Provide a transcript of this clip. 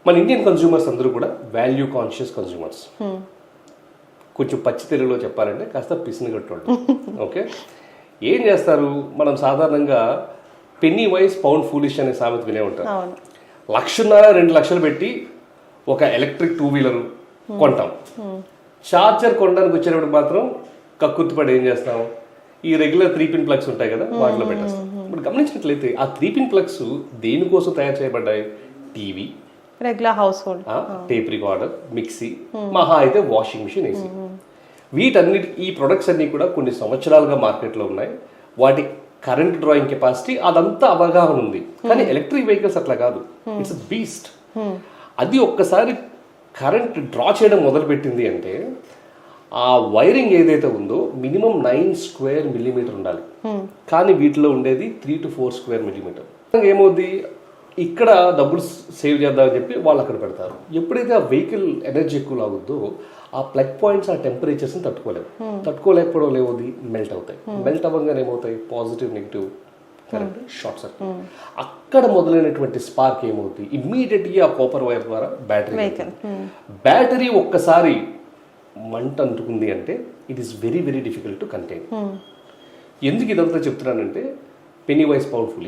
మన Indian consumers అందరూ కూడా వాల్యూ కాన్షియస్ కన్జ్యూమర్స్. కొంచెం పచ్చి తెలుగులో చెప్పాలంటే కాస్త పిసినగట్టోళ్ళు. ఓకే, ఏం చేస్తారు, మనం సాధారణంగా పెన్నీ వైస్ పౌండ్ ఫూలిష్ అనే సామెత వినే ఉంటారు. 1,50,000 2 లక్షలు పెట్టి ఒక ఎలక్ట్రిక్ 2-వీలర్ కొంటాం. చార్జర్ కొనడానికి వచ్చేటప్పుడు మాత్రం కక్కుర్తిపడి ఏం చేస్తాం, ఈ రెగ్యులర్ 3-పిన్ ప్లగ్స్ ఉంటాయి కదా, వాటిలో పెట్టేస్తాం. ఇప్పుడు గమనించినట్లయితే ఆ 3-పిన్ ప్లగ్స్ దేనికోసం తయారు చేయబడ్డాయి? TV, regular house hold, tape recorder, mixie, మహా అయితే వాషింగ్ మిషన్, ఏసీ. వీటన్నిటి ఈ ప్రొడక్ట్స్ అన్ని కూడా కొన్ని సంవత్సరాలుగా మార్కెట్లో ఉన్నాయి. వాటి కరెంట్ డ్రాయింగ్ కెపాసిటీ అదంతా అవగాహన ఉంది. కానీ ఎలక్ట్రిక్ వెహికల్స్ అట్లా కాదు, ఇట్స్ బీస్ట్. అది ఒక్కసారి కరెంట్ డ్రా చేయడం మొదలుపెట్టింది అంటే ఆ వైరింగ్ ఏదైతే ఉందో మినిమం 9 స్క్వేర్ మిల్లీమీటర్ ఉండాలి. కానీ వీటిలో ఉండేది 3 to 4 స్క్వేర్ మిల్లీమీటర్. ఏమవుద్ది, ఇక్కడ డబ్బులు సేవ్ చేద్దామని చెప్పి వాళ్ళు అక్కడ పెడతారు. ఎప్పుడైతే ఆ వెహికల్ ఎనర్జీ ఎక్కువ లాగుద్దో ఆ ప్లగ్ పాయింట్స్ ఆ టెంపరేచర్స్ని తట్టుకోలేకపోవడం ఏమవుతుంది, మెల్ట్ అవుతాయి. మెల్ట్ అవ్వగానే ఏమవుతాయి, positive negative current short circuit. అక్కడ మొదలైనటువంటి స్పార్క్ ఏమవుతుంది, ఇమ్మీడియట్గా ఆ కాపర్ వైర్ ద్వారా బ్యాటరీ ఒక్కసారి మంట అంటుకుంది అంటే it is very very difficult to contain. ఎందుకు ఇదంతా చెప్తున్నానంటే పెన్నీ వైస్ పౌండ్ ఫులిష్.